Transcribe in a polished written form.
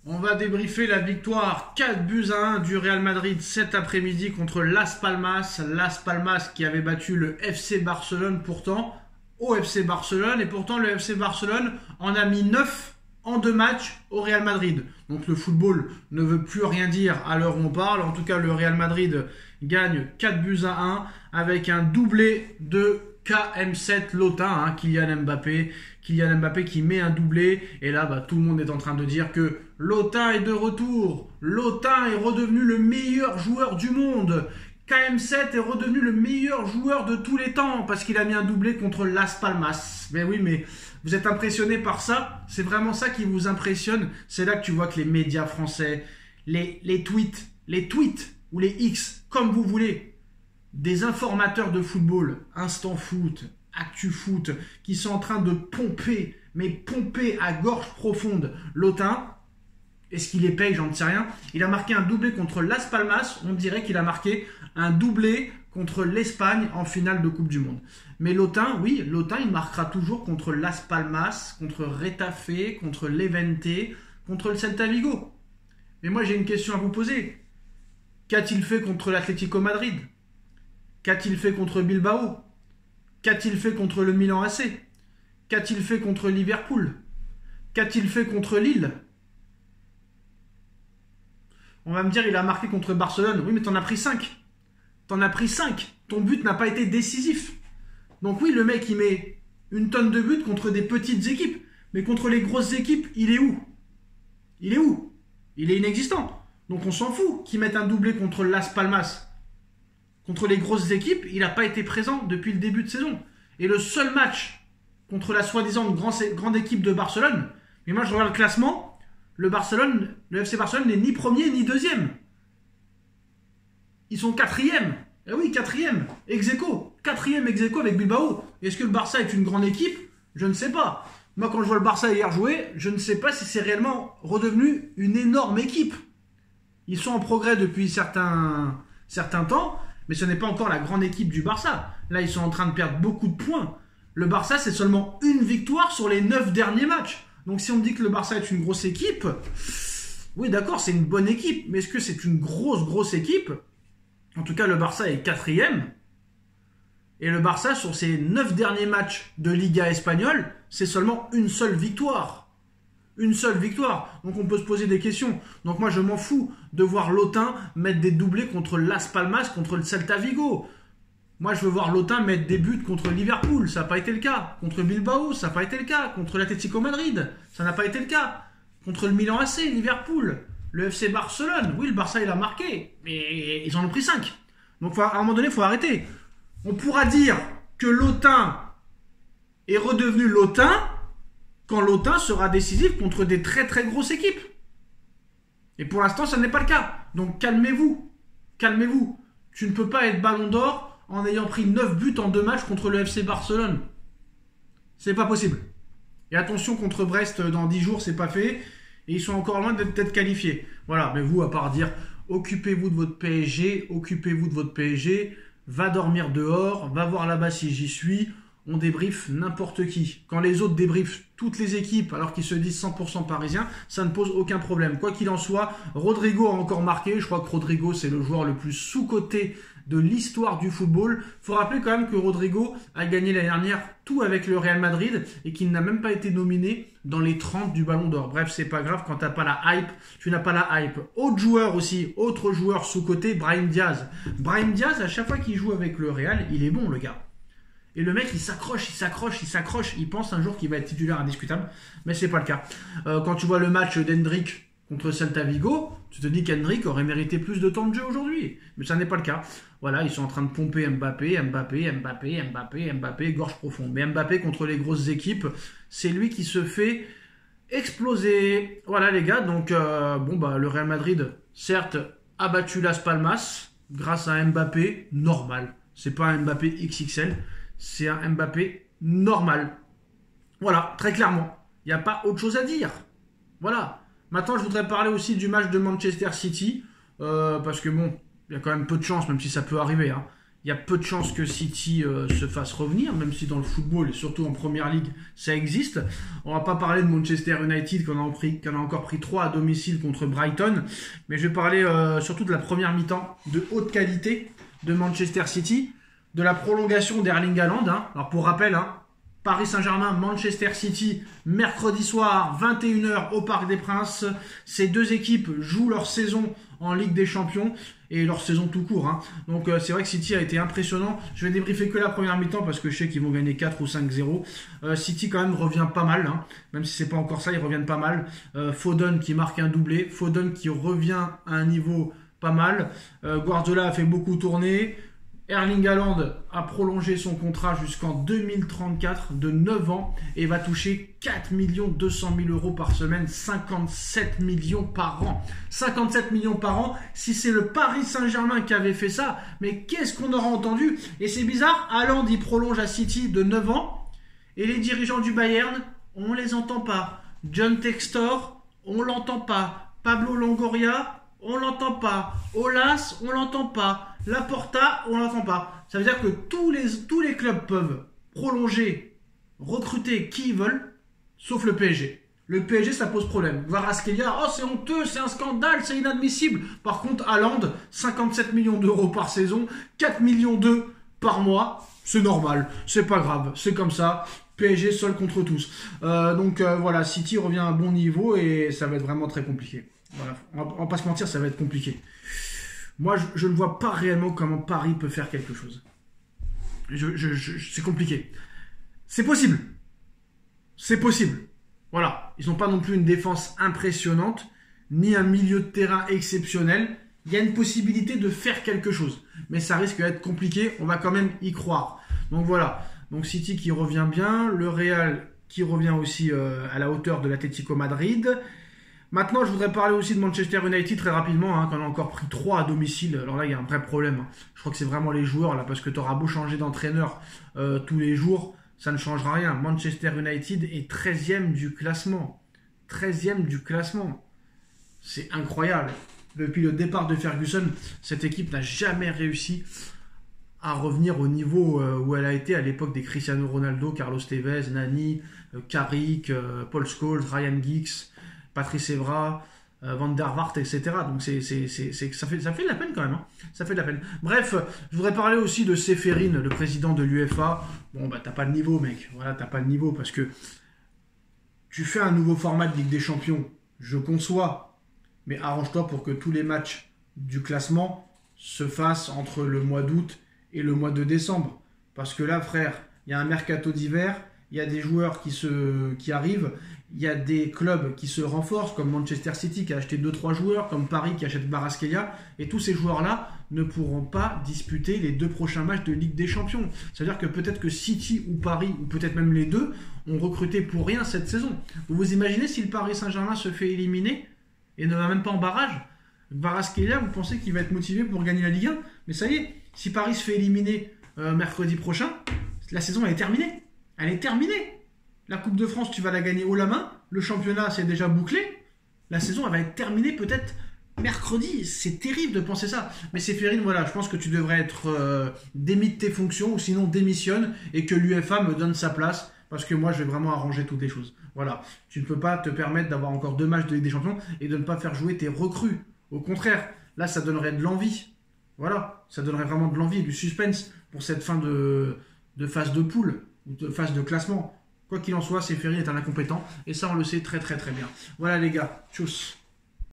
On va débriefer la victoire 4-1 du Real Madrid cet après-midi contre Las Palmas. Las Palmas qui avait battu le FC Barcelone pourtant au FC Barcelone. Et pourtant le FC Barcelone en a mis 9 en 2 matchs au Real Madrid. Donc le football ne veut plus rien dire à l'heure où on parle. En tout cas le Real Madrid gagne 4-1 avec un doublé de KM7 Lotin, Kylian Mbappé. Kylian Mbappé qui met un doublé. Et là, tout le monde est en train de dire que Lotin est de retour. Lotin est redevenu le meilleur joueur du monde. KM7 est redevenu le meilleur joueur de tous les temps parce qu'il a mis un doublé contre Las Palmas. Mais oui, mais vous êtes impressionné par ça? C'est vraiment ça qui vous impressionne? C'est là que tu vois que les médias français, les tweets ou les X, comme vous voulez, des informateurs de football, Instant Foot, Actu Foot, qui sont en train de pomper, mais pomper à gorge profonde Lotin. Est-ce qu'il les paye? J'en sais rien. Il a marqué un doublé contre Las Palmas. On dirait qu'il a marqué un doublé contre l'Espagne en finale de Coupe du Monde. Mais Lotin, oui, Lotin, il marquera toujours contre Las Palmas, contre Retafe, contre Levante, contre le Celta Vigo. Mais moi, j'ai une question à vous poser. Qu'a-t-il fait contre l'Atlético Madrid? Qu'a-t-il fait contre Bilbao? Qu'a-t-il fait contre le Milan AC? Qu'a-t-il fait contre Liverpool? Qu'a-t-il fait contre Lille? On va me dire, il a marqué contre Barcelone. Oui, mais t'en as pris 5. T'en as pris 5. Ton but n'a pas été décisif. Donc oui, le mec, il met une tonne de buts contre des petites équipes. Mais contre les grosses équipes, il est où? Il est où? Il est inexistant. Donc on s'en fout qu'il mette un doublé contre Las Palmas. Contre les grosses équipes, il n'a pas été présent depuis le début de saison. Et le seul match contre la soi-disant grande équipe de Barcelone, mais moi je regarde le classement, le FC Barcelone n'est ni premier ni deuxième. Ils sont quatrième. Eh oui, quatrième. Ex-aequo. Quatrième ex-aequo avec Bilbao. Est-ce que le Barça est une grande équipe? Je ne sais pas. Moi, quand je vois le Barça hier jouer, je ne sais pas si c'est réellement redevenu une énorme équipe. Ils sont en progrès depuis certains temps, mais ce n'est pas encore la grande équipe du Barça. Là, ils sont en train de perdre beaucoup de points. Le Barça, c'est seulement une victoire sur les 9 derniers matchs. Donc si on dit que le Barça est une grosse équipe, oui d'accord, c'est une bonne équipe, mais est-ce que c'est une grosse équipe? En tout cas, le Barça est quatrième. Et le Barça, sur ses 9 derniers matchs de Liga espagnole, c'est seulement une seule victoire. Une seule victoire. Donc on peut se poser des questions. Donc moi je m'en fous de voir Lotin mettre des doublés contre Las Palmas, contre le Celta Vigo. Moi je veux voir Lotin mettre des buts contre Liverpool. Ça n'a pas été le cas. Contre Bilbao, ça n'a pas été le cas. Contre l'Atlético Madrid, ça n'a pas été le cas. Contre le Milan AC, Liverpool, le FC Barcelone. Oui, le Barça il a marqué, mais ils en ont pris 5. Donc à un moment donné, il faut arrêter. On pourra dire que Lotin est redevenu Lotin quand Lotin sera décisif contre des très grosses équipes. Et pour l'instant, ça n'est pas le cas. Donc calmez-vous. Calmez-vous. Tu ne peux pas être ballon d'or en ayant pris 9 buts en 2 matchs contre le FC Barcelone. C'est pas possible. Et attention, contre Brest, dans 10 jours, c'est pas fait. Et ils sont encore loin d'être qualifiés. Voilà, mais vous, à part dire, occupez-vous de votre PSG, va dormir dehors, va voir là-bas si j'y suis. On débriefe n'importe qui. Quand les autres débriefent toutes les équipes alors qu'ils se disent 100% parisiens, ça ne pose aucun problème. Quoi qu'il en soit, Rodrigo a encore marqué. Je crois que Rodrigo, c'est le joueur le plus sous-coté de l'histoire du football. Il faut rappeler quand même que Rodrigo a gagné l'année dernière tout avec le Real Madrid et qu'il n'a même pas été nominé dans les 30 du Ballon d'Or. Bref, c'est pas grave, quand t'as pas la hype, tu n'as pas la hype. Autre joueur sous-coté, Brahim Diaz. Brahim Diaz, à chaque fois qu'il joue avec le Real, il est bon le gars. Et le mec, il s'accroche. Il pense un jour qu'il va être titulaire indiscutable. Mais c'est pas le cas. Quand tu vois le match d'Hendrick contre Celta Vigo, tu te dis qu'Hendrick aurait mérité plus de temps de jeu aujourd'hui. Mais ça n'est pas le cas. Voilà, ils sont en train de pomper Mbappé, gorge profonde. Mais Mbappé contre les grosses équipes, c'est lui qui se fait exploser. Voilà les gars, donc le Real Madrid, certes, a battu Las Palmas grâce à un Mbappé normal. C'est pas un Mbappé XXL. C'est un Mbappé normal. Voilà, très clairement. Il n'y a pas autre chose à dire. Voilà. Maintenant, je voudrais parler aussi du match de Manchester City. Parce que bon, il y a quand même peu de chance, même si ça peut arriver. Il y a peu de chances que City se fasse revenir, même si dans le football, et surtout en Première Ligue, ça existe. On va pas parler de Manchester United, qui en a encore pris 3 à domicile contre Brighton, mais je vais parler surtout de la première mi-temps de haute qualité de Manchester City, de la prolongation d'Erling Haaland. Alors pour rappel, Paris Saint-Germain, Manchester City, mercredi soir, 21h au Parc des Princes. Ces deux équipes jouent leur saison en Ligue des Champions et leur saison tout court. Donc c'est vrai que City a été impressionnant. Je vais débriefer que la première mi-temps parce que je sais qu'ils vont gagner 4 ou 5-0. City quand même revient pas mal, même si c'est pas encore ça, ils reviennent pas mal. Foden qui marque un doublé, Foden qui revient à un niveau pas mal. Guardiola a fait beaucoup tourner. Erling Haaland a prolongé son contrat jusqu'en 2034 de 9 ans et va toucher 4 200 000 euros par semaine, 57 millions par an. 57 millions par an, si c'est le Paris Saint-Germain qui avait fait ça, mais qu'est-ce qu'on aura entendu? Et c'est bizarre, Haaland il prolonge à City de 9 ans et les dirigeants du Bayern, on les entend pas. John Textor, on l'entend pas. Pablo Longoria, on l'entend pas. Olas, on l'entend pas. Laporta, on l'entend pas. Ça veut dire que tous les clubs peuvent prolonger, recruter qui ils veulent, sauf le PSG. Le PSG, ça pose problème. Kvaratskhelia, oh c'est honteux, c'est un scandale, c'est inadmissible. Par contre, Haaland, 57 millions d'euros par saison, 4 millions d'euros par mois, c'est normal, c'est pas grave, c'est comme ça. PSG seul contre tous. Voilà, City revient à un bon niveau et ça va être vraiment très compliqué. Voilà. On va pas se mentir, ça va être compliqué. Moi, je ne vois pas réellement comment Paris peut faire quelque chose. C'est compliqué. C'est possible. C'est possible. Voilà. Ils n'ont pas non plus une défense impressionnante, ni un milieu de terrain exceptionnel. Il y a une possibilité de faire quelque chose. Mais ça risque d'être compliqué. On va quand même y croire. Donc voilà. Donc City qui revient bien. Le Real qui revient aussi à la hauteur de l'Atlético Madrid. Maintenant, je voudrais parler aussi de Manchester United très rapidement, qu'on a encore pris 3 à domicile. Alors là, il y a un vrai problème. Je crois que c'est vraiment les joueurs, là, parce que tu auras beau changer d'entraîneur tous les jours, ça ne changera rien. Manchester United est 13e du classement. 13e du classement. C'est incroyable. Depuis le départ de Ferguson, cette équipe n'a jamais réussi à revenir au niveau où elle a été à l'époque des Cristiano Ronaldo, Carlos Tevez, Nani, Carrick, Paul Scholes, Ryan Giggs, Patrice Evra, Van der Vaart, etc. Donc ça fait de la peine quand même. Ça fait de la peine. Bref, je voudrais parler aussi de Ceferin, le président de l'UEFA. Bon, bah t'as pas le niveau, mec. Voilà, t'as pas le niveau parce que tu fais un nouveau format de Ligue des Champions. Je conçois, mais arrange-toi pour que tous les matchs du classement se fassent entre le mois d'août et le mois de décembre. Parce que là, frère, il y a un mercato d'hiver, il y a des joueurs qui arrivent, il y a des clubs qui se renforcent, comme Manchester City qui a acheté 2-3 joueurs, comme Paris qui achète Kvaratskhelia, et tous ces joueurs-là ne pourront pas disputer les 2 prochains matchs de Ligue des Champions. C'est-à-dire que peut-être que City ou Paris, ou peut-être même les deux, ont recruté pour rien cette saison. Vous imaginez si le Paris Saint-Germain se fait éliminer et ne va même pas en barrage? Kvaratskhelia, vous pensez qu'il va être motivé pour gagner la Ligue 1? Mais ça y est, si Paris se fait éliminer mercredi prochain, la saison elle est terminée. Elle est terminée. La Coupe de France, tu vas la gagner haut la main. Le championnat, c'est déjà bouclé. La saison, elle va être terminée peut-être mercredi. C'est terrible de penser ça. Mais Ceferin, voilà, je pense que tu devrais être démis de tes fonctions ou sinon démissionne et que l'UEFA me donne sa place parce que moi, je vais vraiment arranger toutes les choses. Voilà. Tu ne peux pas te permettre d'avoir encore 2 matchs de Ligue des Champions et de ne pas faire jouer tes recrues. Au contraire, là, ça donnerait de l'envie. Voilà. Ça donnerait vraiment de l'envie et du suspense pour cette fin de phase de poule ou de phase de classement. Quoi qu'il en soit, Ceferin est un incompétent et ça on le sait très très très bien. Voilà les gars, tchuss.